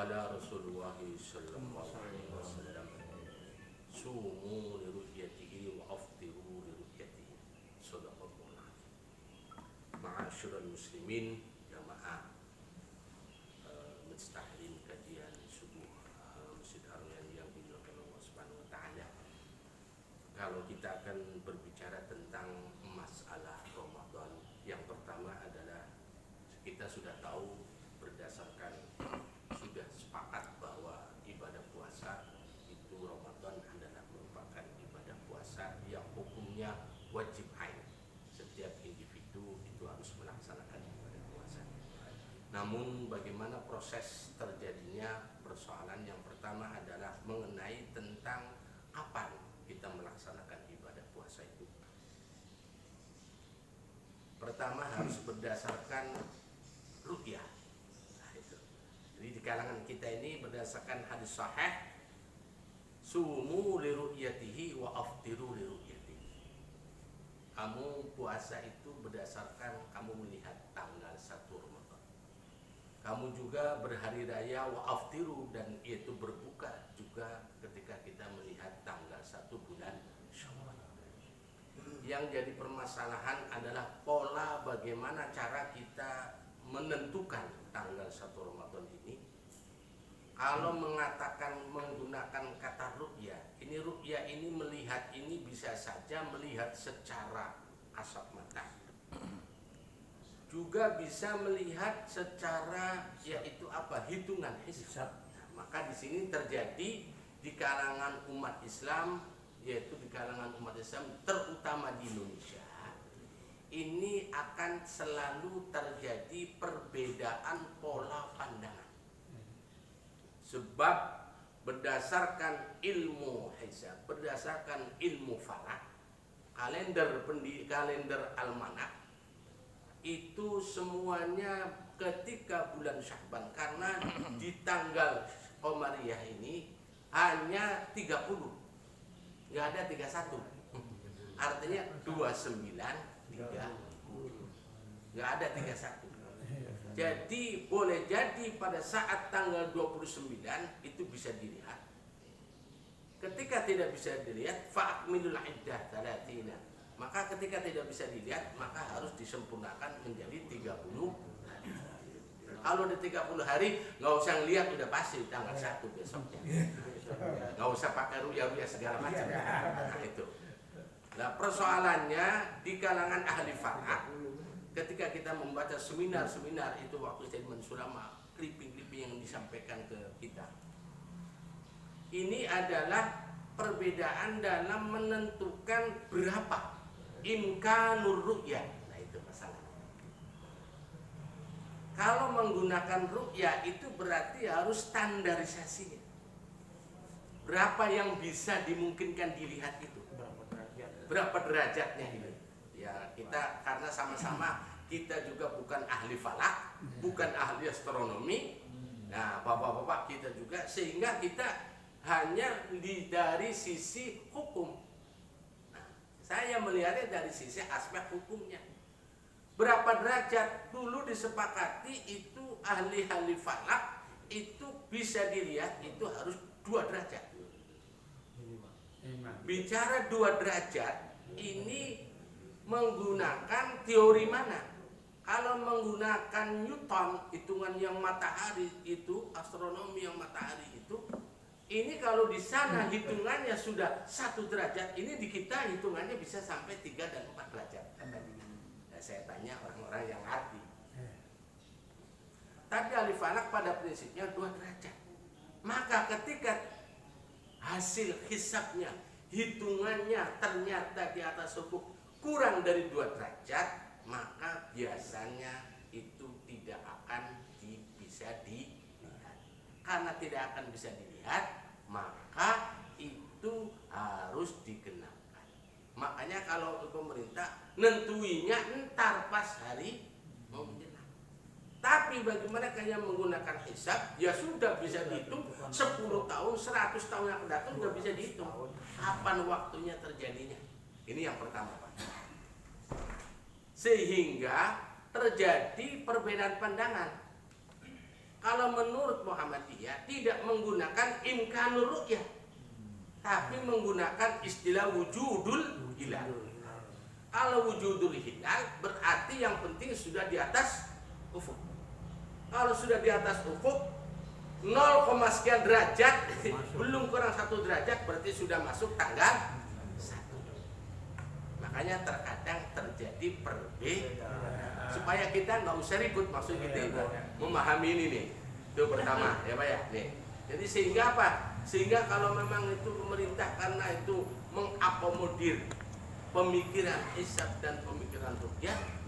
Qala Rasulullah sallallahu alaihi wasallam, sumu li ru'yatihi wa aftiru li ru'yatihi. Shadaqallahu alaihi. Ma'asyiral muslimin, jamaah mustahlim kajian subuh Masjid Haramain yang dimuliakan Allah Subhanahu wa taala. Kalau kita akan berbicara tentang masalah Ramadan, yang pertama adalah kita sudah tahu berdasarkan sudah sepakat bahwa ibadah puasa itu Ramadan adalah merupakan ibadah puasa yang hukumnya wajib ain. Setiap individu itu harus melaksanakan ibadah puasa. Namun bagaimana proses terjadinya persoalan yang pertama adalah mengenai tentang kapan kita melaksanakan ibadah puasa itu. Pertama harus berdasarkan ru'yah. Jadi di kalangan kita ini berdasarkan hadis sahih, sumu li ru'yatihi wa aftiru li ru'yatihi. Kamu puasa itu berdasarkan kamu melihat tanggal 1 Ramadan. Kamu juga berhari raya wa aftiru, dan itu berbuka juga ketika kita melihat tanggal 1 bulan Syawal. Yang jadi permasalahan adalah pola bagaimana cara kita menentukan tanggal 1 Ramadan ini. Kalau mengatakan menggunakan kata ru'ya, ini ru'ya ini melihat ini bisa saja melihat secara kasat mata, juga bisa melihat secara yaitu apa, hitungan hisab. Nah, maka di sini terjadi di kalangan umat Islam, yaitu di kalangan umat Islam terutama di Indonesia, ini akan selalu terjadi perbedaan pola pandangan. Sebab berdasarkan ilmu hisab, berdasarkan ilmu falak, kalender almanak, itu semuanya ketika bulan Sya'ban, karena di tanggal Qamariyah ini hanya 30, nggak ada 31, artinya 29, 30, nggak ada 31. Jadi boleh jadi pada saat tanggal 29 itu bisa dilihat. Ketika tidak bisa dilihat, fa'akmilul iddah 30. Maka ketika tidak bisa dilihat, maka harus disempurnakan menjadi 30 hari. Kalau di 30 hari nggak usah lihat, udah pasti tanggal 1 besoknya. Nggak usah pakai ruya-ruya segala macam. Nah, itu. Nah, persoalannya di kalangan ahli falak, ketika kita membaca seminar-seminar itu waktu saya di Mansurama, clipping-clipping yang disampaikan ke kita, ini adalah perbedaan dalam menentukan berapa imkanur ru'yah. Nah, itu masalahnya. Kalau menggunakan ru'yah itu berarti harus standarisasinya. Berapa yang bisa dimungkinkan dilihat itu? Berapa derajatnya ini? Ya, kita karena sama-sama kita juga bukan ahli falak, bukan ahli astronomi. Nah, bapak-bapak kita juga, sehingga kita hanya dari sisi hukum. Nah, saya melihatnya dari sisi aspek hukumnya. Berapa derajat dulu disepakati itu ahli-ahli falak itu bisa dilihat itu harus 2 derajat. Bicara 2 derajat ini menggunakan teori mana? Kalau menggunakan Newton, hitungan yang matahari itu, astronomi yang matahari itu, ini kalau di sana hitungannya sudah 1 derajat, ini di kita hitungannya bisa sampai 3 dan 4 derajat. Nah, saya tanya orang-orang yang arti. Tapi ahli falak pada prinsipnya 2 derajat. Maka ketika hasil hisabnya, hitungannya ternyata di atas ufuk kurang dari 2 derajat, maka biasanya itu tidak akan bisa dilihat. Karena tidak akan bisa dilihat, maka itu harus dikenakan. Makanya kalau pemerintah nentuinya entar pas hari mau menjelang. Tapi bagaimana kayak menggunakan hisab, ya sudah bisa dihitung 10 tahun, 100 tahun yang akan datang sudah bisa dihitung. Kapan waktunya terjadinya? Ini yang pertama, Pak. Sehingga terjadi perbedaan pandangan. Kalau menurut Muhammadiyah tidak menggunakan imkanur ru'yah, tapi menggunakan istilah wujudul hilal. Kalau wujudul hilal berarti yang penting sudah di atas ufuk. Kalau sudah di atas ufuk 0, sekian derajat belum kurang 1 derajat berarti sudah masuk tanggal 1. Makanya terkadang terjadi perbedaan. Supaya kita nggak usah ribut, maksud kita memahami ini nih. Itu pertama ya Pak ya. Nih. Jadi sehingga apa? Sehingga kalau memang itu pemerintah karena itu mengakomodir pemikiran hisab dan pemikiran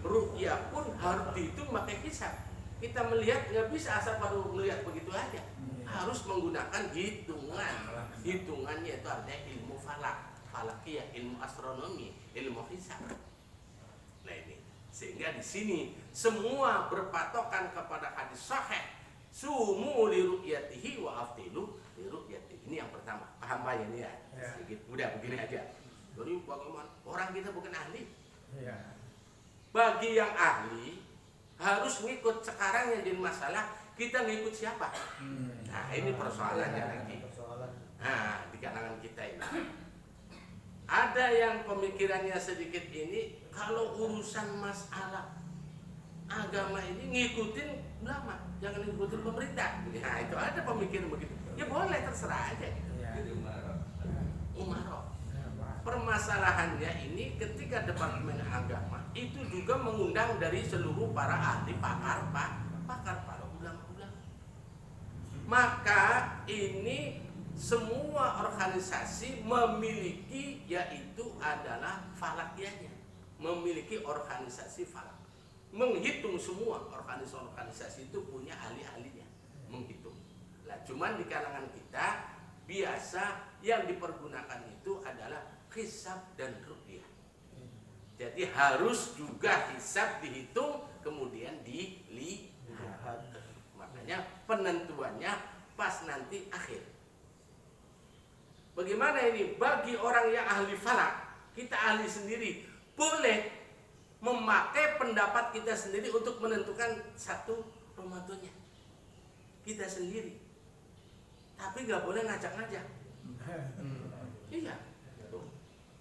ru'yah pun harus dihitung pakai hisab. Kita melihat nggak bisa asal baru melihat begitu aja. Harus menggunakan hitungan. Hitungannya itu artinya ilmu falakiyah, ilmu astronomi, ilmu hisab. Nah ini, sehingga di sini semua berpatokan kepada hadis sahih. Sumu li ru'yatihi wa aftilu li ru'yatihi. Ini yang pertama. Paham Pak ini ya? Sedikit mudah begini aja. Jadi bagaimana? Orang kita bukan ahli. Bagi yang ahli harus ngikut. Sekarang yang jadi masalah kita ngikut siapa? Nah ini persoalannya lagi. Nah di kalangan kita ini ada yang pemikirannya sedikit ini, kalau urusan masalah agama ini ngikutin ulama, jangan ngikutin pemerintah. Nah itu ada pemikiran begitu. Ya boleh, terserah aja. Umarok. Permasalahannya ini ketika Departemen Agama itu juga mengundang dari seluruh para ahli pakar para ulama-ulama. Maka ini semua organisasi memiliki, yaitu adalah falakiyahnya, memiliki organisasi falak. Menghitung semua organisasi itu punya ahli-ahlinya menghitung. Lah cuman di kalangan kita biasa yang dipergunakan itu adalah hisab dan ru'yah. Jadi harus juga hisab dihitung kemudian dilihat. Makanya penentuannya pas nanti akhir. Bagaimana ini? Bagi orang yang ahli falak, kita ahli sendiri, boleh memakai pendapat kita sendiri untuk menentukan satu Ramadannya. Kita sendiri. Tapi nggak boleh ngajak-ngajak. Iya.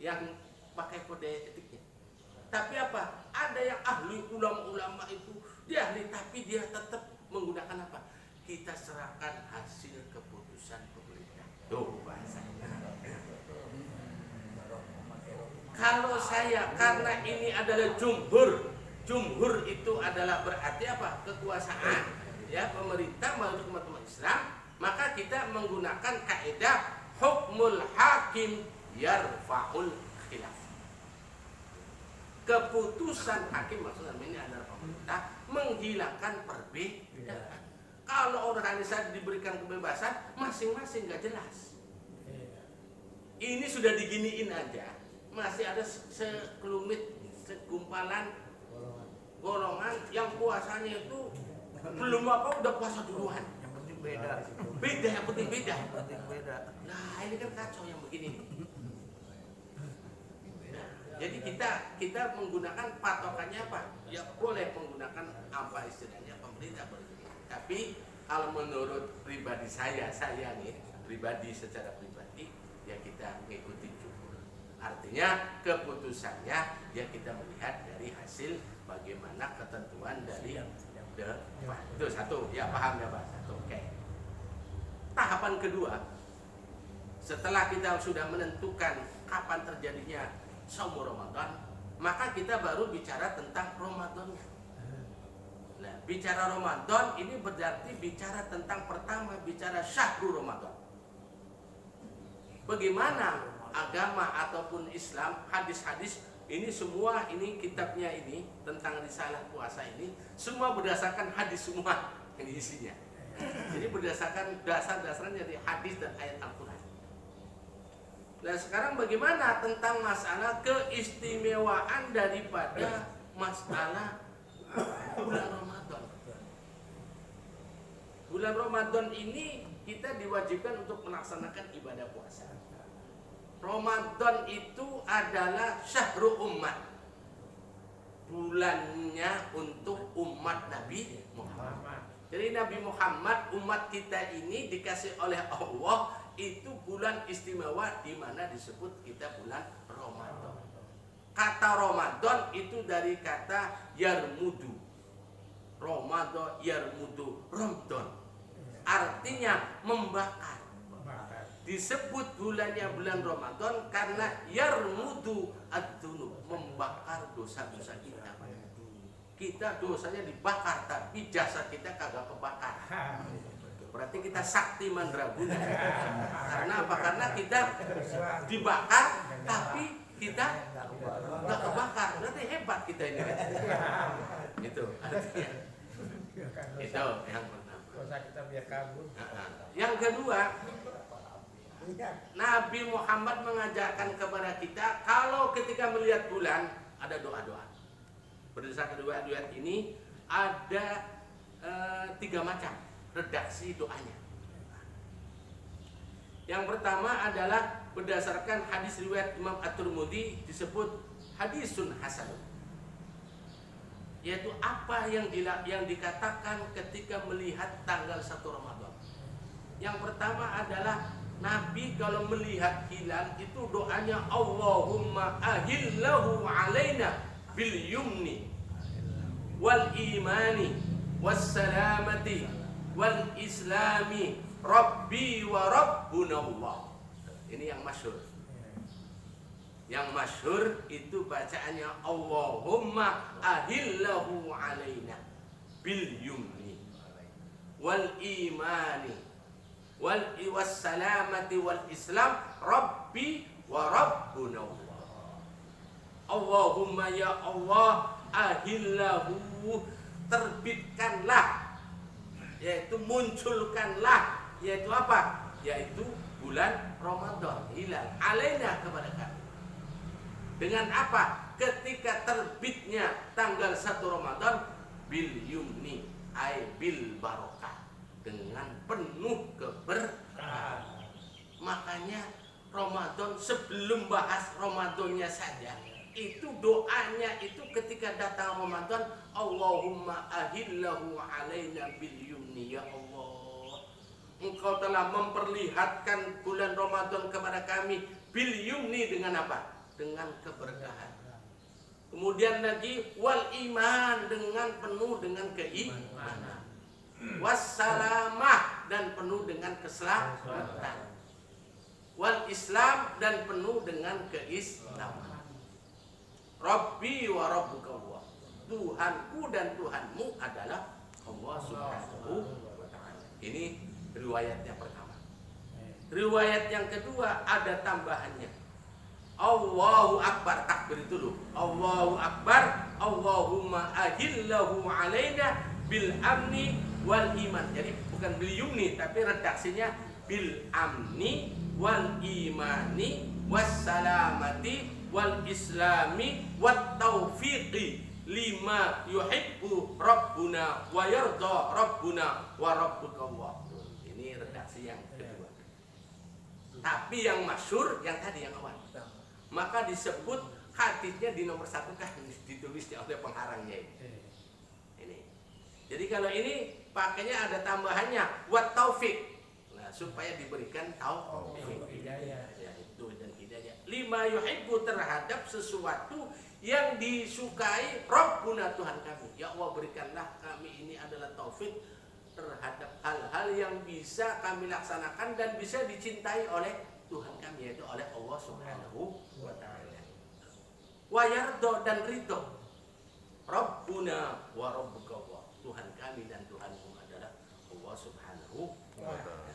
Yang pakai kode etiknya. Tapi apa? Ada yang ahli ulama-ulama itu, dia ahli tapi dia tetap menggunakan apa? Kita serahkan hasil keputusan pemerintah. Tuh bahasanya. Kalau saya, karena ini adalah jumhur itu adalah berarti apa? Kekuasaan ya pemerintah melalui umat Islam, maka kita menggunakan kaidah hukmul hakim yarfa'ul khilaf. Keputusan hakim maksudnya ini adalah pemerintah menghilangkan perbedaan. Kalau organisasi diberikan kebebasan, masing-masing nggak jelas. Ini sudah diginiin aja, masih ada segumpalan golongan yang puasanya itu belum apa udah puasa duluan. Yang penting beda. Yang penting beda. Nah ini kan kacau yang begini. Jadi kita menggunakan patokannya apa? Ya boleh menggunakan apa istilahnya pemerintah boleh. Tapi kalau menurut pribadi saya nih secara pribadi ya kita mengikuti jumhur. Artinya keputusannya ya kita melihat dari hasil bagaimana ketentuan dari itu satu ya paham ya Pak. Satu oke. Tahapan kedua setelah kita sudah menentukan kapan terjadinya saum Ramadan, maka kita baru bicara tentang Ramadannya. Nah, bicara Ramadan ini berarti bicara tentang pertama bicara syahrul Ramadan. Bagaimana agama ataupun Islam, hadis-hadis ini semua ini kitabnya ini tentang risalah puasa ini semua berdasarkan hadis semua ini isinya. Jadi berdasarkan dasar-dasarnya dari hadis dan ayat Al-Quran. Nah sekarang bagaimana tentang masalah keistimewaan daripada masalah bulan Ramadan. Bulan Ramadan ini kita diwajibkan untuk melaksanakan ibadah puasa. Ramadan itu adalah syahrul ummat, bulannya untuk umat Nabi Muhammad. Jadi ini Jadi Nabi Muhammad, umat kita ini dikasih oleh Allah itu bulan istimewa di mana disebut kita bulan Ramadan. Kata Ramadan itu dari kata yarmudu. Ramadan yarmudu Ramadan. Artinya membakar. Disebut bulannya bulan Ramadan karena yarmudu ad-dunub, membakar dosa-dosa kita. Kita dosanya dibakar tapi jasa kita kagak kebakar. Berarti kita sakti mandraguna. Karena apa? Karena kita dibakar tapi kita nggak kebakar. Berarti hebat kita ini. Itu artinya. Itu yang pertama. Dosa kita biar kabur. Yang kedua, Nabi Muhammad mengajarkan kepada kita kalau ketika melihat bulan ada doa-doa. Berdasarkan riwayat ini ada 3 macam redaksi doanya. Yang pertama adalah berdasarkan hadis riwayat Imam At-Tirmidzi disebut hadisun hasan, yaitu apa yang dikatakan ketika melihat tanggal 1 Ramadan. Yang pertama adalah Nabi kalau melihat hilal itu doanya Allahumma ahillahu alaina bil yumni wal imani was salamati wal islami rabbi wa rabbuna Allah. Ini yang masyhur. Yang masyhur itu bacaannya Allahumma ahillahu alaina bil yumni wal imani wal salamati wal islam rabbi wa rabbuna Allah. Allahumma ya Allah ahillahu, terbitkanlah, yaitu munculkanlah, yaitu apa? Yaitu bulan Ramadan, hilal alaina kepada kami. Dengan apa? Ketika terbitnya tanggal 1 Ramadan bil yumni ay bil barokah, dengan penuh keberkahan. Makanya Ramadan, sebelum bahas Ramadannya saja, itu doanya itu ketika datang Ramadan, Allahumma ahillahu alaina bil yumni, ya Allah, Engkau telah memperlihatkan bulan Ramadan kepada kami bil yumni, dengan apa? Dengan keberkahan. Kemudian lagi wal iman, dengan penuh dengan keimanan. Wassalamah, dan penuh dengan keselamatan. Wal Islam, dan penuh dengan keislaman. Rabbi wa rabbuka Allah, Tuhanku dan Tuhanmu adalah Allah Subhanahu wa ta'ala. Ini riwayat yang pertama. Riwayat yang kedua ada tambahannya. Allahu Akbar, takbir itu loh. Allahu Akbar, Allahumma ahillahu alaina bil amni wal iman. Jadi bukan bil yumni, tapi redaksinya bil amni wal imani wassalamati wal islami wat taufiqi lima yuhibbu rabbuna wa yarda rabbuna wa rabbuka Allah. Ini redaksi yang kedua. Tapi yang masyhur yang tadi, yang awal. Maka disebut hadisnya di nomor 1 kan ditulisnya oleh pengarangnya ini. Jadi kalau ini pakainya ada tambahannya wat taufiq. Nah, supaya diberikan taufik. Lima yuhibbu, terhadap sesuatu yang disukai Rabbuna, Tuhan kami. Ya Allah, berikanlah kami ini adalah taufik terhadap hal-hal yang bisa kami laksanakan dan bisa dicintai oleh Tuhan kami, yaitu oleh Allah Subhanahu wa ta'ala. Wa yardo, dan ridho. Rabbuna wa rabbuka Allah, Tuhan kami dan Tuhanmu adalah Allah Subhanahu wa ta'ala.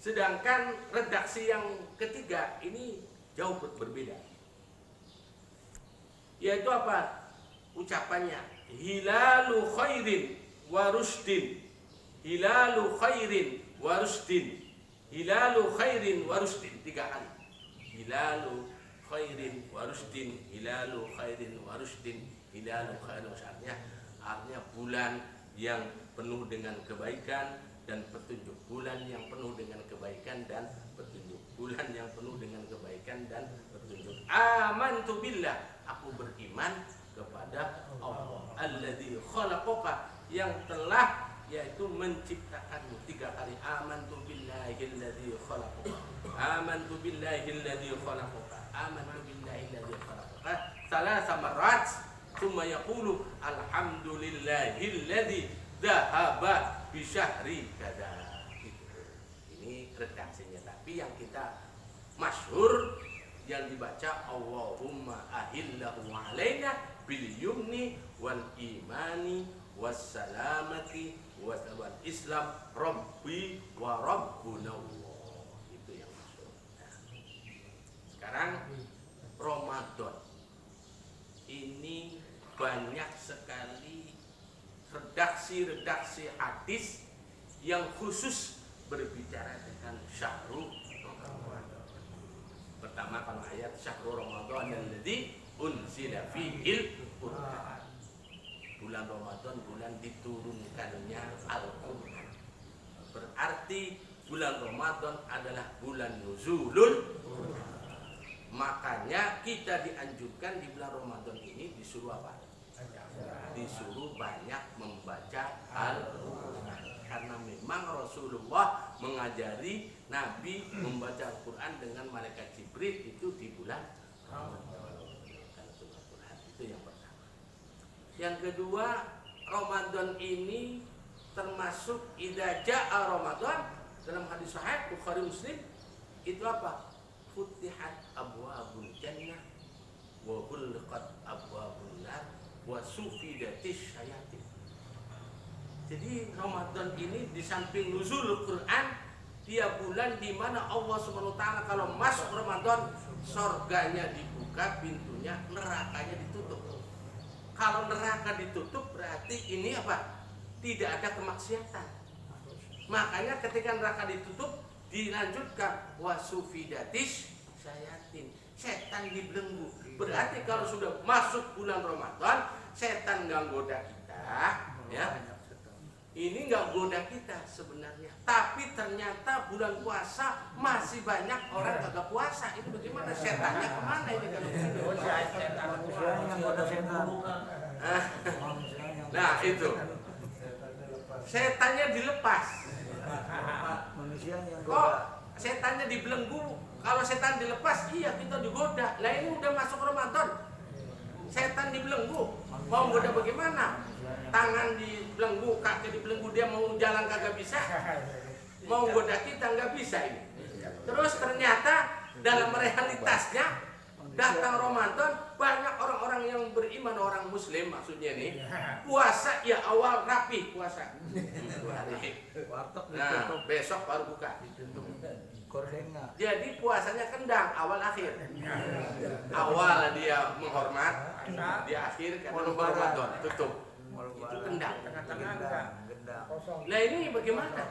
Sedangkan redaksi yang ketiga ini jauh berbeda. Yaitu apa? Ucapannya hilalu khairin wa rusdin. Hilalu khairin wa rusdin. Hilalu khairin wa rusdin, 3 kali. Hilalu khairin wa rusdin. Hilalu khairin wa rusdin. Hilalu khairin wa rusdin. Artinya bulan yang penuh dengan kebaikan dan petunjuk. Bulan yang penuh dengan kebaikan dan petunjuk. Bulan yang penuh dengan kebaikan dan petunjuk. Amantu billah, aku beriman kepada Allah. Alladzi khalaqaka, yang telah yaitu menciptakanmu. 3 kali amantu billahilladzi khalaqaka, amantu billahilladzi khalaqaka, amantu billahilladzi khalaqaka. Thalatha marrat tsumma yaqulu alhamdulillahilladzi dhahaba bi syahri kada. Ini redaksinya, tapi yang kita masyhur yang dibaca Allahumma ahillahu alaina bil yumni wal imani was salamati wal islam rabbi wa rabbuna Allah. Itu yang masyhur. Nah, sekarang Ramadan ini banyak sekali redaksi-redaksi hadis yang khusus berbicara dengan syahrul Ramadan. Pertama kalau ayat syahrul Ramadan alladzi unzila fihil Qur'an. Bulan Ramadan bulan diturunkannya Al-Qur'an. Berarti bulan Ramadan adalah bulan nuzulul Qur'an. Makanya kita dianjurkan di bulan Ramadan ini disuruh apa? Disuruh banyak membaca Al-Qur'an. Karena memang Rasulullah mengajari Nabi membaca Al-Quran dengan malaikat Jibril itu di bulan Ramadan. Itu yang pertama. Yang kedua, Ramadan ini termasuk idza jaa Ramadan dalam hadis sahih Bukhari Muslim itu apa? Futihat abwabul jannah wa ghulqat abwabun nar wa sufidatis syayatin. Jadi Ramadan ini di samping nuzul Quran, dia bulan di mana Allah Subhanahu wa taala kalau masuk Ramadan surganya dibuka pintunya, nerakanya ditutup. Kalau neraka ditutup berarti ini apa? Tidak ada kemaksiatan. Makanya ketika neraka ditutup dilanjutkan wasufidatis syayatin. Setan dibelenggu. Berarti kalau sudah masuk bulan Ramadan, setan nggak goda kita, ya. Ini nggak goda kita sebenarnya, tapi ternyata bulan puasa masih banyak orang kagak puasa. Itu bagaimana? Setannya kemana ini kalau begitu? Nah itu, setannya dilepas. Kok setannya dibelenggu? Kalau setan dilepas, iya kita digoda. Lah ini udah masuk Ramadan, setan dibelenggu. Mau goda bagaimana? Tangan dibelenggu, kaki dibelenggu, dia mau jalan kagak bisa, mau goda kita nggak bisa ini. Terus ternyata dalam realitasnya datang Ramadan banyak orang-orang yang beriman, orang Muslim maksudnya nih, puasa ya awal rapi puasa 2 hari, nah besok baru buka. Jadi puasanya kendang awal akhir, awal dia menghormat, di akhir karena Ramadan tutup. Itu kendang. Nah ini bagaimana?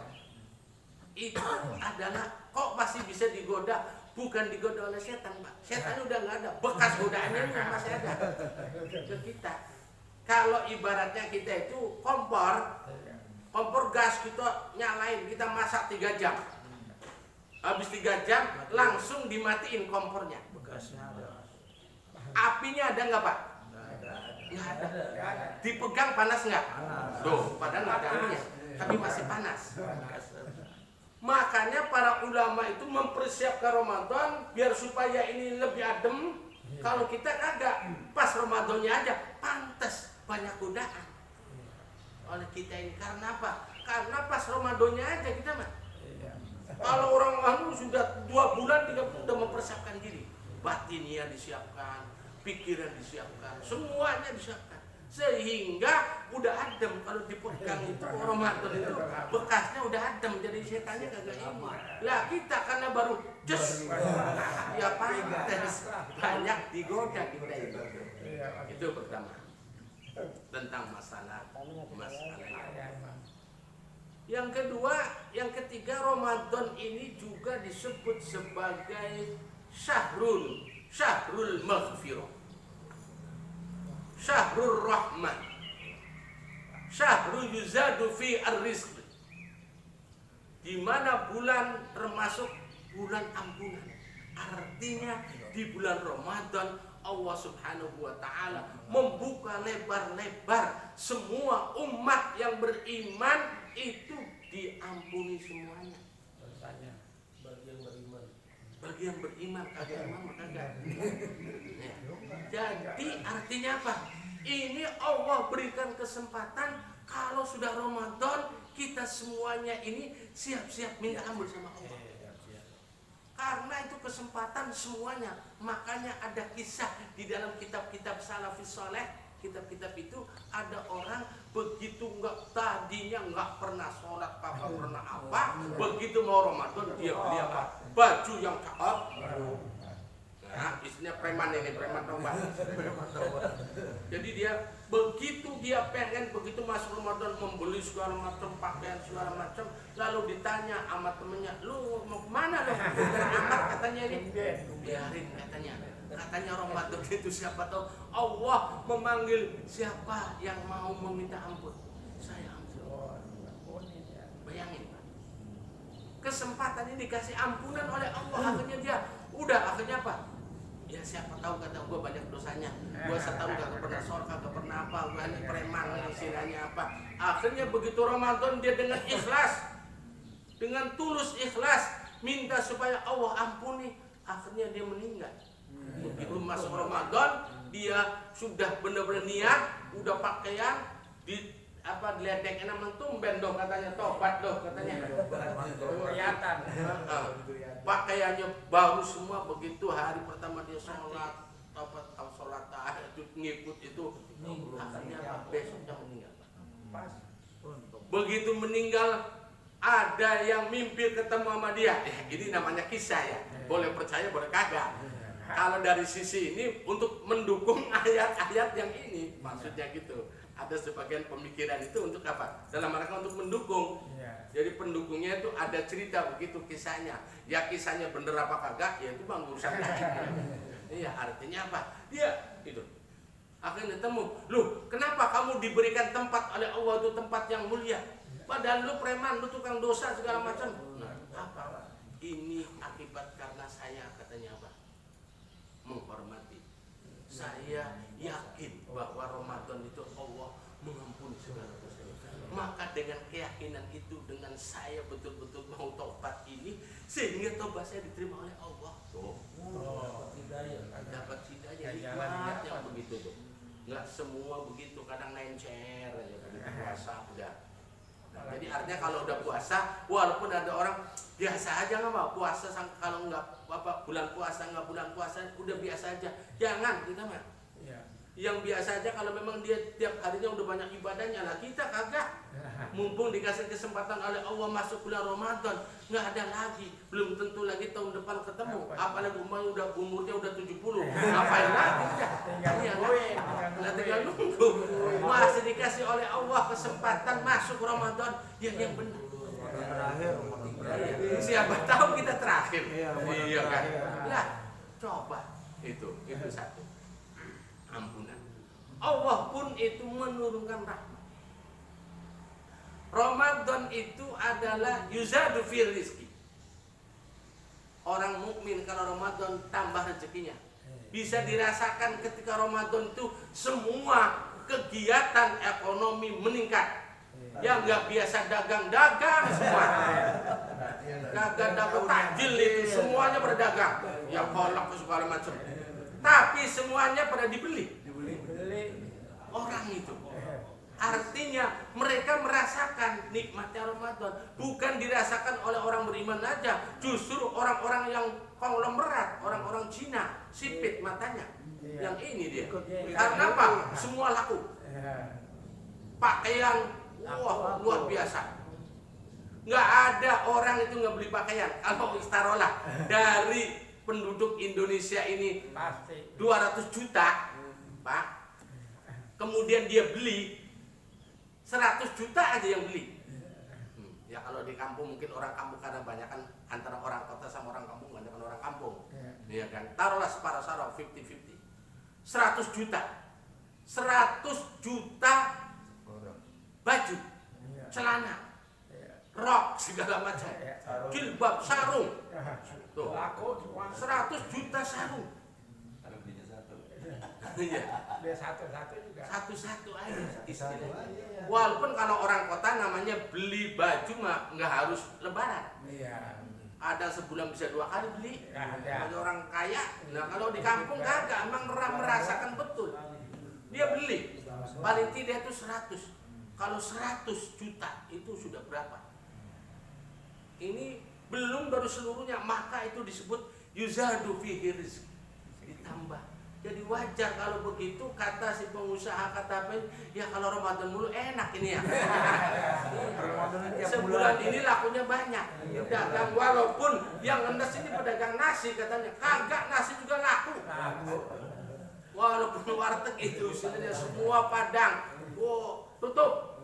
Itu adalah kok masih bisa digoda? Bukan digoda oleh setan, Pak. Setan udah nggak ada, bekas godaannya masih ada ke kita. Kalau ibaratnya kita itu kompor gas kita nyalain, kita masak 3 jam. Habis 3 jam langsung dimatiin kompornya. Apinya ada nggak, Pak? Nggak ada. Dipegang panas nggak? Tuh, padahal nggak ada apinya, tapi masih panas. Makanya para ulama itu mempersiapkan Ramadan biar supaya ini lebih adem. Kalau kita kagak, pas Ramadannya aja pantas banyak godaan oleh kita ini. Karena apa? Karena pas Ramadannya aja kita mah. Kalau orang sudah 2 bulan 3 bulan udah mempersiapkan diri, batinnya disiapkan, pikiran disiapkan, semuanya disiapkan, sehingga udah adem. Kalau dipegang itu Ramadan itu bekasnya udah adem, jadi setannya kagak ini. Lah kita karena baru ya pantas banyak digoda kita itu. Itu pertama tentang masalah. Yang kedua, yang ketiga, Ramadan ini juga disebut sebagai Syahrul Maghfirah, Syahrul Rahmah, Syahrul Yuzadu fi ar-rizq, di mana bulan termasuk bulan ampunan. Artinya di bulan Ramadan Allah Subhanahu wa taala membuka lebar-lebar semua umat yang beriman itu diampuni semuanya. Bagi yang beriman kagak iman maka enggak. Jadi artinya apa? Ini Allah berikan kesempatan kalau sudah Ramadan kita semuanya ini siap-siap minta ampun sama Allah. Karena itu kesempatan semuanya. Makanya ada kisah di dalam kitab-kitab salafus saleh, kitab-kitab itu ada orang begitu tadinya nggak pernah sholat, kagak pernah apa, begitu mau Ramadan dia beli apa? Baju yang cakep. Nah, isinya preman ini, preman tobat. Jadi dia begitu dia pengen begitu masuk Ramadan membeli segala macam pakaian segala macam, lalu ditanya sama temennya, lu mau kemana lu? Amat katanya ini, biarin katanya. Katanya Ramadan itu siapa tahu Allah memanggil siapa yang mau meminta ampun, saya ampun. Bayangin Pak, kesempatan ini dikasih ampunan oleh Allah, akhirnya apa? Ya siapa tahu kata gue banyak dosanya, gue setahun gak pernah sholat, gak pernah apa, gue ini preman, istilahnya apa. Akhirnya begitu Ramadan dia dengan ikhlas, dengan tulus ikhlas minta supaya Allah ampuni, akhirnya dia meninggal. Begitu masuk Ramadan dia sudah benar-benar niat, udah pakaian di diledek enak mentumben dong katanya, tobat dong katanya. Kelihatan. Pakaiannya baru semua, begitu hari pertama dia sholat, sholat tahajud ngikut itu, akhirnya besoknya meninggal. Begitu meninggal ada yang mimpi ketemu sama dia. Ini namanya kisah ya, boleh percaya boleh kagak. Kalau dari sisi ini untuk mendukung ayat-ayat yang ini, maksudnya gitu. Ada sebagian pemikiran itu untuk apa? Dalam rangka untuk mendukung. Jadi pendukungnya itu ada cerita begitu kisahnya. Ya kisahnya bener apa kagak, ya itu bang urusan lain. Iya, artinya apa? Dia itu akhirnya ketemu. Loh, kenapa kamu diberikan tempat oleh Allah itu tempat yang mulia? Padahal lu preman, lu tukang dosa segala macam. Nah, apa? Ini akibat karena saya katanya apa? Menghormati. Saya yakin bahwa Ramadan itu Allah mengampuni segala dosa. Maka dengan keyakinan itu, dengan saya betul-betul mau tobat ini, sehingga tobat saya diterima oleh Allah. Tuh. Dapat hidayah, nikmat yang begitu tuh. Nggak semua begitu, kadang lencer aja begitu puasa udah. Nah, jadi artinya kalau udah puasa, walaupun ada orang biasa aja nggak mau puasa, kalau nggak apa bulan puasa nggak bulan puasa udah biasa aja. Jangan kita mah. Yang biasa aja kalau memang dia tiap harinya udah banyak ibadahnya, lah kita kagak. Mumpung dikasih kesempatan oleh Allah masuk bulan Ramadan, nggak ada lagi, belum tentu lagi tahun depan ketemu. Apalagi umurnya udah 70, ngapain lagi? Tinggal nunggu. Masih dikasih oleh Allah kesempatan masuk Ramadan yang benar. Siapa tahu kita terakhir. Iya kan? Lah, coba itu satu. Ampunan. Allah pun itu menurunkan rahmat. Ramadan itu adalah yuzadu fil rizki. Orang mukmin kalau Ramadan tambah rezekinya. Bisa dirasakan ketika Ramadan itu semua kegiatan ekonomi meningkat. Yang nggak biasa dagang semua. Dagang takjil itu semuanya berdagang. Ya kolak segala macam. Tapi semuanya pada dibeli orang itu. Artinya mereka merasakan nikmatnya Ramadan, bukan dirasakan oleh orang beriman aja, justru orang-orang yang konglomerat, orang-orang Cina, sipit matanya. Yang ini dia. Karena apa? Semua laku. Pakaian, wah luar biasa. Nggak ada orang itu nggak beli pakaian. Kalau istarolah dari penduduk Indonesia ini 200 juta, Pak. Kemudian dia beli 100 juta aja yang beli. Ya kalau di kampung mungkin orang kampung karena banyak kan antara orang kota sama orang kampung, banyak kan orang kampung. Iya kan? Taruhlah separuh-separuh 50-50. 100 juta. 100 juta baju, celana, rok segala macam, jilbab, sarung. Tuh, 100 juta sarung. Iya. Dia satu-satu juga. Satu-satu aja Satu-satu istilahnya. aja, ya. Walaupun kalau orang kota namanya beli baju mah nggak harus lebaran. Iya. Ada sebulan bisa 2 kali beli. Ada. Ada orang kaya. Nah kalau di kampung kagak, emang merasakan betul. Dia beli. Paling tidak itu 100. Kalau 100 juta itu sudah berapa? Ini belum baru seluruhnya, maka itu disebut yuzadu fihi rizq. Ditambah. Jadi wajar kalau begitu, kata si pengusaha, kata apa, ya kalau Ramadan mulu enak ini ya. Sebulan ini lakunya banyak. Dagang walaupun yang ngendas ini pedagang nasi katanya, kagak, nasi juga laku. Walaupun warteg itu istilahnya semua Padang, tutup.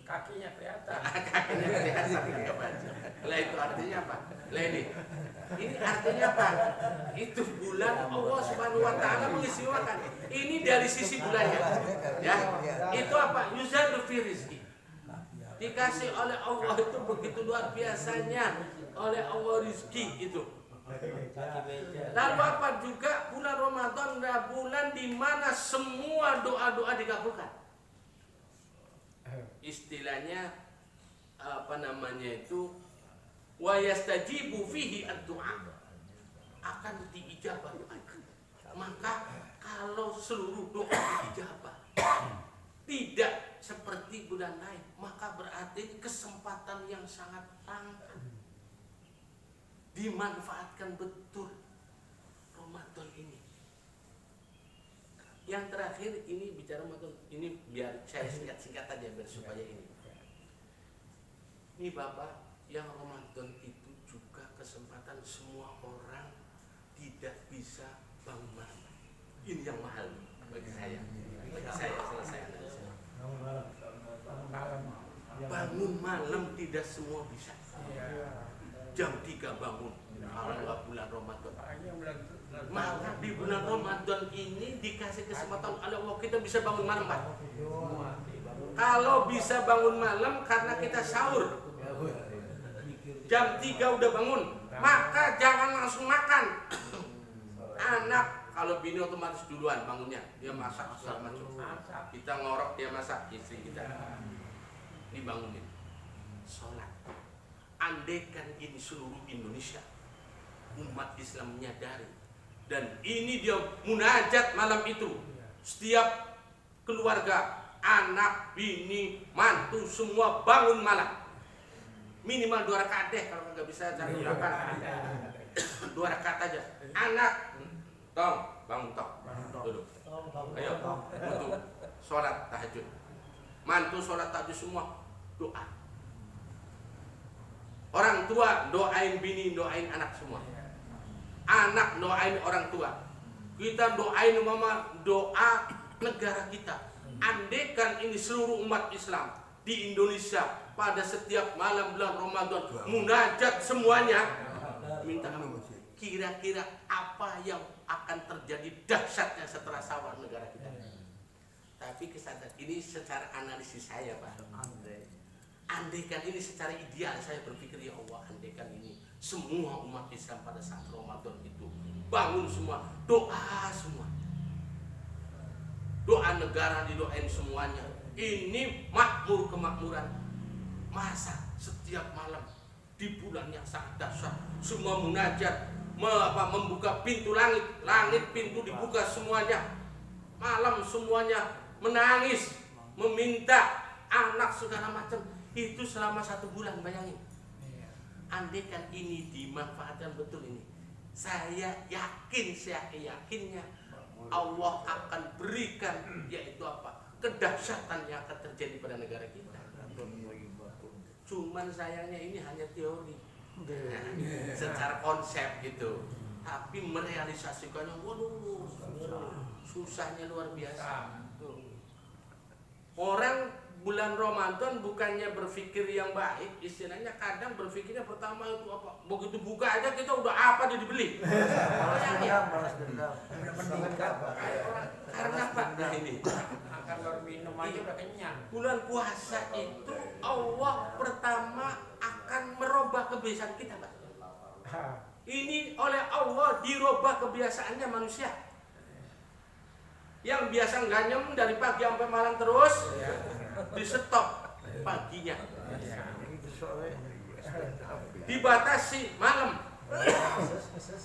Kakinya kelihatan. Kakinya kelihatan. Lah itu artinya apa? Lah ini artinya apa? Itu bulan Allah Subhanahu wa taala mengistimewakan. Ini dari sisi bulannya. Ya. Itu apa? Yuzadu fi rizqi. Dikasih oleh Allah itu begitu luar biasanya oleh Allah rizki itu. Lalu apa juga bulan Ramadan adalah bulan di mana semua doa-doa dikabulkan. Istilahnya apa namanya itu, wa yastajibu fihi ad-du'a, akan diijabah doanya. Maka kalau seluruh doa diijabah, tidak seperti bulan lain, maka berarti kesempatan yang sangat langka. Dimanfaatkan betul Ramadan ini. Yang terakhir ini bicara Ramadan ini, biar saya singkat-singkat aja biar supaya ini. Ini Bapak, yang Ramadan itu juga kesempatan semua orang tidak bisa bangun malam. Ini yang mahal bagi saya. Bagi saya selesai analisa. Bangun malam tidak semua bisa. Jam 3 bangun kalau bulan Ramadan. Maka di bulan Ramadan ini dikasih kesempatan oleh Allah kita bisa bangun malam, Pak. Kalau bisa bangun malam karena kita sahur, jam 3 udah bangun, maka jangan langsung makan. Anak kalau bini otomatis duluan bangunnya, dia masak segala macam. Kita ngorok, dia masak, istri kita dibangunin. Sholat. Andaikan ini seluruh Indonesia umat Islam menyadari, dan ini dia munajat malam itu, setiap keluarga, anak, bini, mantu semua bangun malam, minimal 2 rakaat deh, kalau nggak bisa cari 8, 2 rakaat aja. Anak, tong, bangun tong, duduk, ayo, wudu, sholat tahajud, mantu sholat tahajud semua, doa. Orang tua doain bini, doain anak semua. Anak doain orang tua. Kita doain mama, doa negara kita. Andaikan ini seluruh umat Islam di Indonesia pada setiap malam bulan Ramadan munajat semuanya, minta ampun. Kira-kira apa yang akan terjadi dahsyatnya setelah sawah negara kita? Tapi kesadaran ini secara analisis saya, Pak. Andaikan ini secara ideal, saya berpikir ya Allah, andaikan ini semua umat Islam pada saat Ramadan itu bangun semua, doa semua, doa negara didoain semuanya. Ini makmur kemakmuran. Masa setiap malam di bulan yang sangat dahsyat semua munajat, membuka pintu langit, langit pintu dibuka semuanya, malam semuanya menangis, meminta anak segala macam. Itu selama 1 bulan, bayangin. Andaikan ini dimanfaatkan betul ini, saya yakin, saya yakinnya Allah akan berikan, yaitu apa, kedahsyatan yang akan terjadi pada negara kita. Cuman sayangnya ini hanya teori, secara konsep gitu, tapi merealisasikannya, waduh, susahnya luar biasa. Orang bulan Ramadan bukannya berpikir yang baik, istilahnya kadang berpikirnya pertama itu apa, begitu buka aja kita udah apa dia dibeli. Karena apa? Nah ini Kalau minum aja udah kenyang. bulan puasa itu Allah pertama akan merubah kebiasaan kita, Pak. Ini oleh Allah dirubah kebiasaannya manusia. Yang biasa ganyem dari pagi sampai malam terus di stop paginya. Dibatasi malam.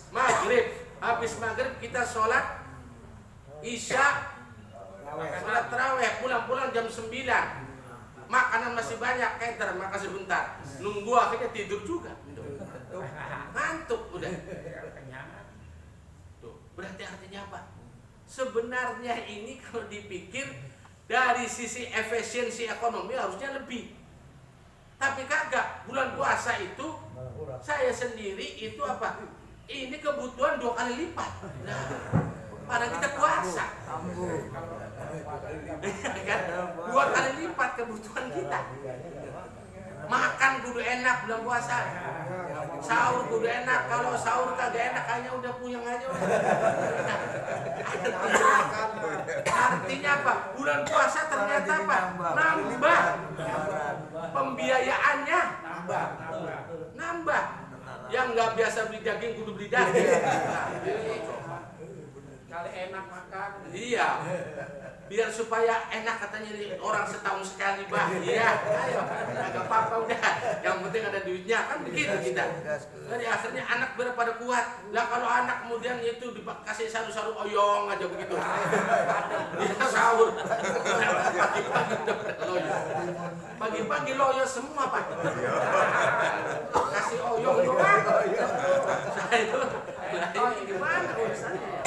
Maghrib, habis maghrib kita sholat isya, sholat tarawih, pulang-pulang jam 9. Makanan masih banyak, cater, maka sebentar. Nunggu akhirnya tidur juga. Ngantuk udah. Tuh, berarti artinya apa? Sebenarnya ini kalau dipikir dari sisi efisiensi ekonomi harusnya lebih. Tapi kagak, bulan puasa itu saya sendiri itu apa? Ini kebutuhan 2 kali lipat. Nah, pada kita puasa. Kan? 2 kali lipat kebutuhan kita. Makan kudu enak bulan puasa. Sahur kudu enak. Kalau sahur kagak enak hanya udah puyeng aja. Artinya apa? Bulan puasa ternyata apa? Nambah. Pembiayaannya nambah. Yang nggak biasa beli daging kudu beli daging. Kali enak makan. Iya. Biar supaya enak katanya nih, orang setahun sekali bah. Iya, ayo, agak apa-apa udah. Yang penting ada duitnya, kan begitu kita. Jadi akhirnya anak pada kuat. Lah kalau anak kemudian itu dikasih saru-saru oyong aja begitu. Dia sahur. Pagi-pagi udah loyo. Pagi-pagi loyo semua pak. Kasih oyong doang. Saya itu, ini gimana urusannya?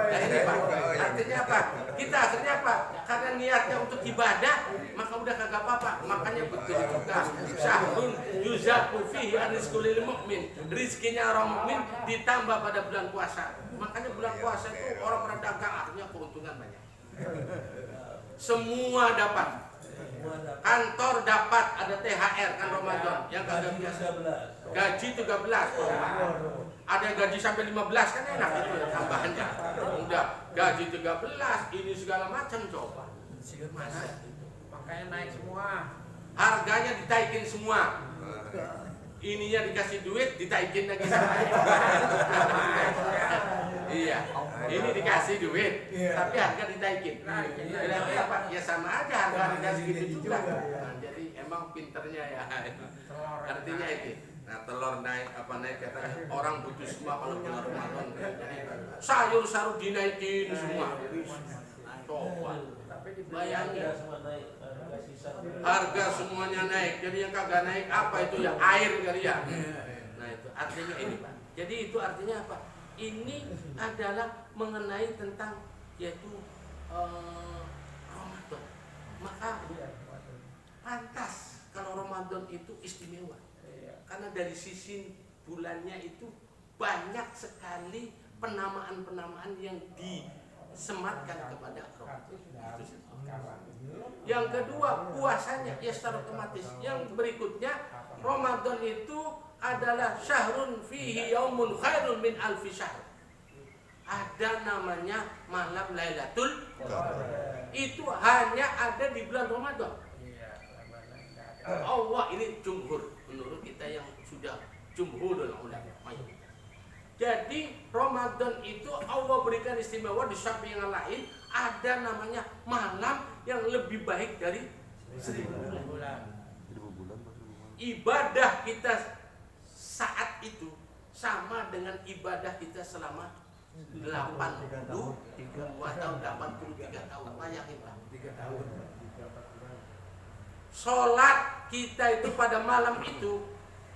Nah ini pak, artinya apa? Kita akhirnya apa? Karena niatnya untuk ibadah, maka udah kagak apa-apa. Makanya betul juga. Syahrun yuzaku fihi rizqul mu'min. Rizkinya orang mukmin ditambah pada bulan puasa. Makanya bulan puasa itu orang berdagang akhirnya keuntungan banyak. Semua dapat. Kantor dapat, ada THR kan Ramadan yang kagak biasa. Gaji 13. Ada gaji sampai 15 kan enak itu ya tambahannya. Udah gaji 13 ini segala macam coba. Masa Makanya naik semua. harganya ditaikin semua. Ininya dikasih duit ditaikin lagi sama. Iya. Ini dikasih duit tapi harga ditaikin. Berarti apa? Ya sama aja harga segitu juga. Nah, jadi emang pinternya ya. Artinya itu. Nah telur naik apa naik katanya orang butuh semua kalau bulan Ramadan. Sayur saru dinaikin semua. Coba. Bayangin harga semuanya naik. Jadi yang kagak naik apa itu ya air kali ya. Nah itu artinya ini pak. Jadi itu artinya apa? Ini adalah mengenai tentang yaitu Ramadan. Maka pantas kalau Ramadan itu istimewa. Karena dari sisi bulannya itu banyak sekali penamaan-penamaan yang disematkan kepada Ramadan. Yang kedua puasanya ya secara otomatis. Yang berikutnya Ramadan itu adalah syahrun fihi yaumun khairun min alfi syahr. Ada namanya malam Lailatul Qadar. Itu hanya ada di bulan Ramadan. Allah ini jumhur menurut kita yang sudah jumhurul ulama mayoritas. Jadi Ramadan itu Allah berikan istimewa di samping yang lain ada namanya malam yang lebih baik dari 1000 bulan. Ibadah kita saat itu sama dengan ibadah kita selama 82 atau 83 tahun. Bayangin Pak. 3 tahun. Sholat kita itu pada malam itu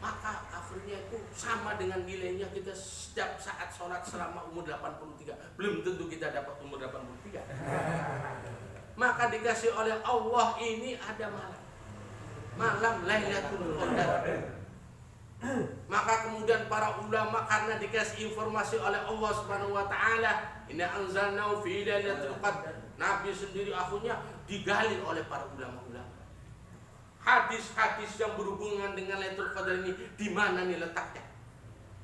maka akhirnya itu sama dengan nilainya kita setiap saat sholat selama umur 83. Belum tentu kita dapat umur 83. Maka dikasih oleh Allah ini ada malam Lailatul Qadar. Maka kemudian para ulama karena dikasih informasi oleh Allah Subhanahu wa taala, inna anzalnahu fi lailatul qadar. Nabi sendiri akhirnya digali oleh para ulama-ulama. Hadis-hadis yang berhubungan dengan Lailatul Qadar ini di mana nih letaknya?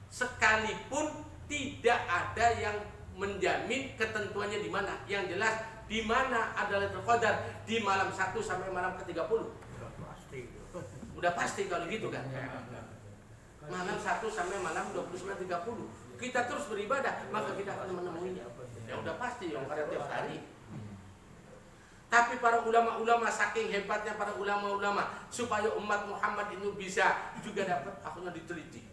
Sekalipun tidak ada yang menjamin ketentuannya di mana. Yang jelas di mana ada Lailatul Qadar di malam 1 sampai malam ke-30. Udah pasti kalau gitu kan. Malam 1 sampai malam 29.30. Kita terus beribadah, maka kita akan menemuinya. Ya udah pasti yang pada tiap hari. Tapi para ulama-ulama, saking hebatnya para ulama-ulama, supaya umat Muhammad itu bisa juga dapat, akhirnya diteliti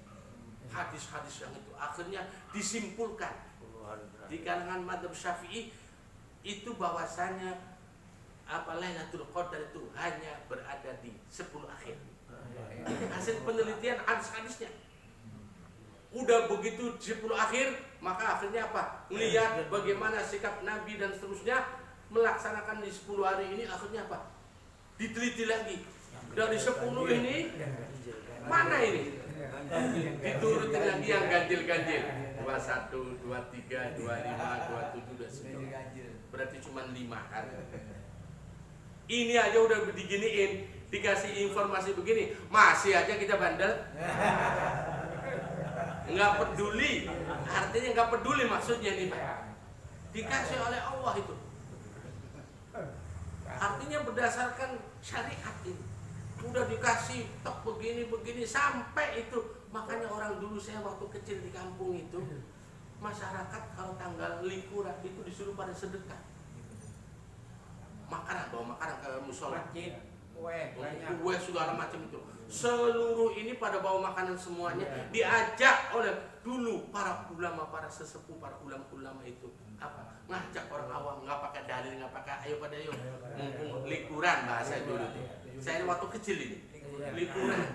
hadis-hadis yang itu, akhirnya disimpulkan di kalangan mazhab Syafi'i itu bahwasanya Lailatul Qadar itu hanya berada di 10 akhir. Ini hasil penelitian hadis-hadisnya. Udah begitu 10 akhir, maka akhirnya apa? Lihat bagaimana sikap Nabi dan seterusnya melaksanakan di 10 hari ini, akhirnya apa? Diteliti lagi. Dari 10 ini mana ini? Diturutin lagi yang ganjil-ganjil. 21, 23, 25, 27, 29. Berarti cuma 5 hari. Ini aja udah diginiin, dikasih informasi begini, masih aja kita bandel. Nggak peduli, artinya nggak peduli maksudnya nih Pak. Dikasih oleh Allah itu. Artinya berdasarkan syariat ini. Udah dikasih tok begini sampai itu. Makanya orang dulu, saya waktu kecil di kampung itu, masyarakat kalau tanggal liburan itu disuruh pada sedekah. Makanan, bawa makanan ke musola. Kue segala macam itu. Seluruh ini pada bawa makanan semuanya, diajak oleh dulu para ulama, para sesepuh, para ulama-ulama itu apa? Ngajak orang awam, nggak pakai dalil, nggak pakai ayo pada yuk, mumpung likuran bahasa dulu itu. Saya waktu kecil ini likuran.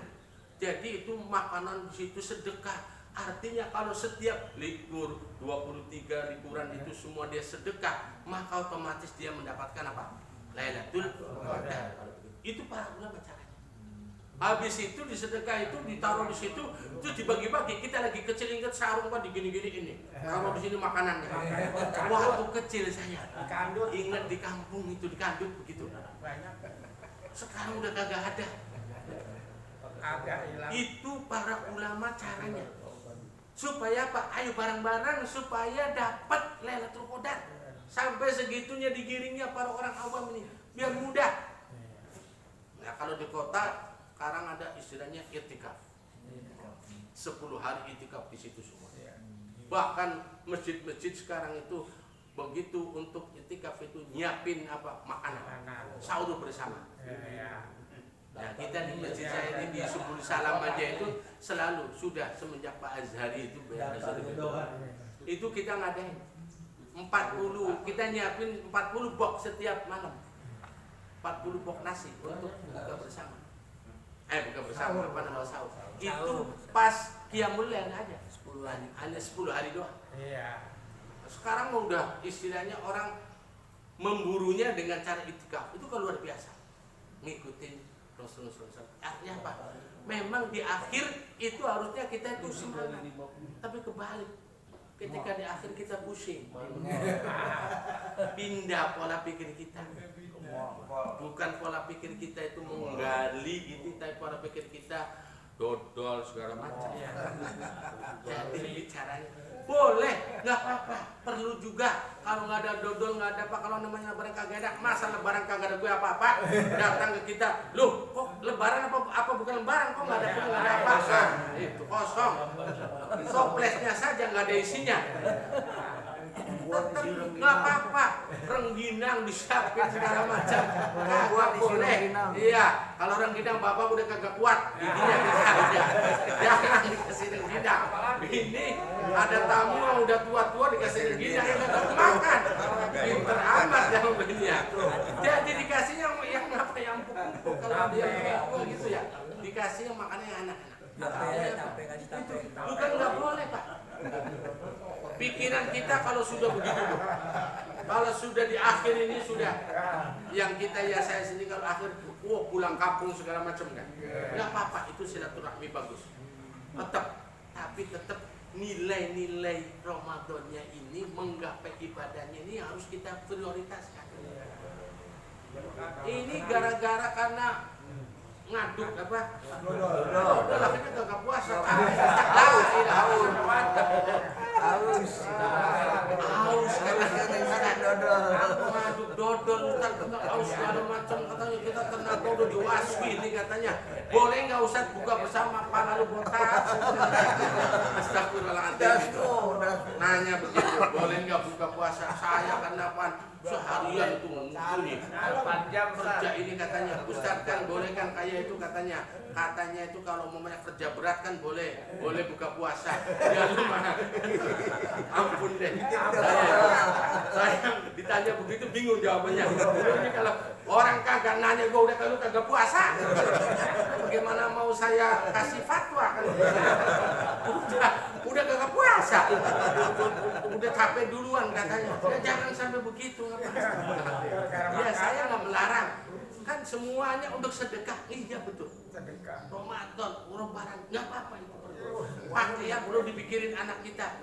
Jadi itu makanan di situ sedekah. Artinya kalau setiap likur 23 likuran itu semua dia sedekah, maka otomatis dia mendapatkan apa? Lailatul Qadar. Itu para ulama caranya. Habis itu di sedekah itu ditaruh di situ, terus dibagi-bagi. Kita lagi kecil ingat sarung Pak digini-gini ini. Kalau di sini makanannya. Waktu kecil saya ingat di kampung itu dikandut begitu. Sekarang udah kagak ada. Itu para ulama caranya. Supaya apa? Ayo bareng-bareng supaya dapat Lailatul Qadar. Sampai segitunya digiringnya para orang awam ini biar mudah. Nah kalau di kota sekarang ada istilahnya i'tikaf. 10 hari i'tikaf di situ semua. Bahkan masjid-masjid sekarang itu begitu untuk i'tikaf itu nyiapin apa? Makanan. Sahur bersama. Nah kita di masjid saya ini di Subul Salam aja itu selalu sudah semenjak Pak Azhari itu itu kita ngadain 40, kita nyiapin 40 box setiap malam, 40 box nasi untuk buka bersama. Buka bersama apa nama sahur. Itu pas Qiyamul Lail aja 10 hari, hanya 10 hari doang. Sekarang udah istilahnya orang memburunya dengan cara i'tikaf itu kan luar biasa, ngikutin Rasulullah. Artinya apa? Memang di akhir itu harusnya kita itu semangat, tapi kebalik. Ketika di akhir kita pusing, pindah pola pikir kita. Bukan pola pikir kita itu menggali gitu, tapi pola pikir kita dodol segala macam. Jadi bicaranya boleh, nggak apa-apa, perlu juga. Kalau nggak ada dodol, nggak ada apa, kalau namanya lebaran kagak ada, masa lebaran kagak ada gue apa-apa, datang ke kita, loh kok lebaran apa bukan lebaran, kok nggak ada pun nggak ada apa, itu kosong, toplesnya saja nggak ada isinya. Tetap nggak apa-apa, rengginang disiapin segala macam, kagak boleh. Iya, kalau rengginang bapak udah kagak kuat, giginya bisa aja, jangan dikasih rengginang. Ini ada tamu yang udah tua-tua dikasih rengginang yang kagak makan, pinter amat yang begini. Jadi dikasih yang apa yang empuk-empuk, kalau dia tua gitu ya, dikasih yang makannya yang anak-anak. Bukan nggak boleh Pak. Pikiran kita kalau sudah begitu, kalau sudah di akhir ini sudah, yang kita ya saya sendiri kalau akhir, pulang kampung segala macam kan, nggak apa-apa, itu silaturahmi bagus, tapi tetap nilai-nilai Ramadannya ini menggapai ibadahnya ini harus kita prioritaskan. Ini gara-gara karena ngaduk apa? Dodol akhirnya gak puasa. Haus karena dodol. Ngaduk dodol, ntar kita haus segala macam katanya, kita tenaga udah diwaswi ini katanya. Boleh nggak Ustaz buka bersama Pak lalu botak? Astagfirullahaladzim. Nanya begitu, boleh nggak buka puasa? Saya kenapa? seharian itu ngumpulin 8 jam kerja ini katanya. Ustaz kan boleh kan kayak itu katanya itu kalau mau kerja berat kan boleh buka puasa. Ya lu mana? Ampun deh. Saya ditanya begitu bingung jawabannya. Ini kalau orang kagak nanya gua udah kalau kagak puasa, bagaimana mau saya kasih fatwa kan? Udah kagak puasa, udah capek duluan katanya. Ya, jangan sampai begitu. Ya saya nggak melarang, kan semuanya untuk sedekah. Iya betul. sedekah. Ramadan, Lebaran, nggak apa-apa itu. Pakai ya, perlu dipikirin anak kita.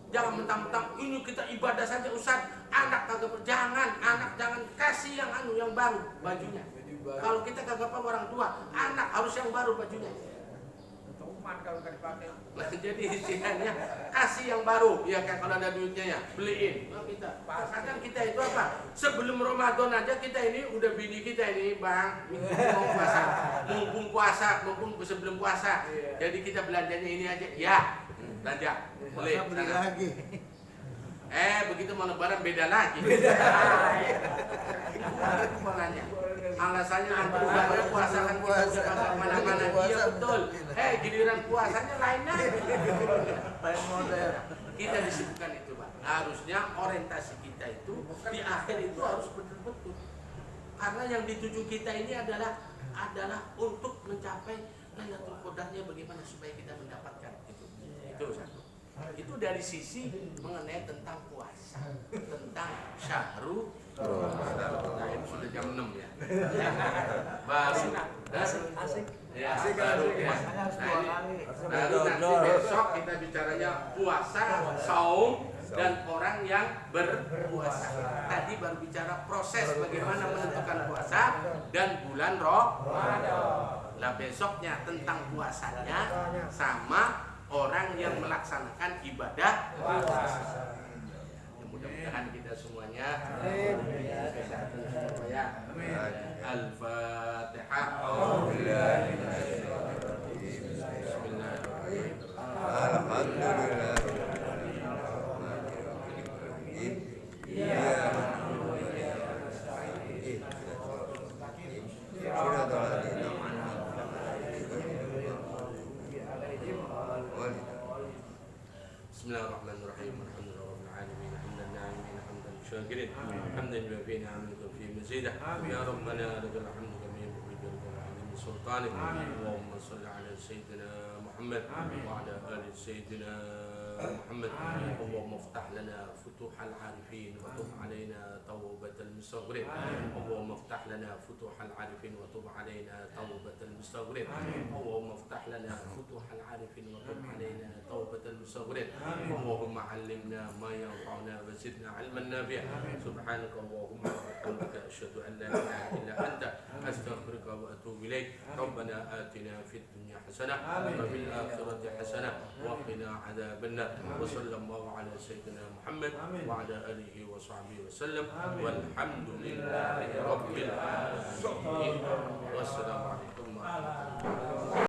Jangan mentang-mentang ini kita ibadah saja Ustaz, anak kagak jangan kasih yang baru bajunya. Kalau kita kagak apa orang tua, anak harus yang baru bajunya. Tuman kalau nggak dipakai. Nah, jadi istilahnya kasih yang baru, ya kan kalau ada duitnya ya beliin. Nah, kita, kadang kita itu apa? Sebelum Ramadan aja kita ini udah bini kita ini bang, mumpung puasa, sebelum puasa. Jadi kita belanjanya ini aja, ya belanja, beli lagi. Begitu mau Lebaran beda lagi. Makanya alasannya antum udah puasa kan kita udah kagak mana-mana. Iya betul. Giliran puasanya lain lagi. Lain model. Kita disebutkan itu, Pak. Harusnya orientasi kita itu di akhir itu harus betul-betul. Karena yang dituju kita ini adalah untuk mencapai Lailatul Qadarnya, bagaimana supaya kita mendapatkan itu. Itu satu. Itu dari sisi mengenai tentang puasa, tentang syahrul Ramadan. Ini sudah jam 6 ya. Baru asik. Ya, baru ya. Baru nanti besok kita bicaranya puasa, saum dan orang yang berpuasa. Tadi baru bicara proses bagaimana menentukan puasa dan bulan Ramadan. Nah, besoknya tentang puasanya sama orang yang melaksanakan ibadah puasa. Mudah-mudahan kita semuanya Al-Fatihah. Bismillahirrahmanirrahim. Alhamdulillahirabbil alamin. Hamdan na'imin hamdan syakirin. Hamdan yuwafi ni'amahu wa fi mazidah. Ya Rabbana lakal hamdu kama yanbaghi li jalali sultanik. Allahumma shalli ala sayyidina Muhammad wa ala ali sayyidina Muhammad. Allahumma iftah lana futuhal arifin wa tub alaina tawbatal mustaghfirin. Allahumma iftah lana futuhal arifin wa tub alaina tawbatal mustaghfirin. Allahumma iftah lana futuhal arifin wa tub alaina tawbatal mustaghfirin. Allahumma 'allimna ma yanfa'una wa zidna 'ilman nafi'a. Subhanaka Allahumma wa bihamdika asyhadu an la ilaha illa anta astaghfiruka wa atubu ilaik. Rabbana atina fid dunya hasanah wa fil akhirati hasanah wa qina 'adzaban nar. Wa sallallahu ala sayyidina Muhammad wa ala alihi wa sahbihi wa sallam. Walhamdulillahi rabbil alamin. Wassalamu alaikum warahmatullahi wabarakatuh.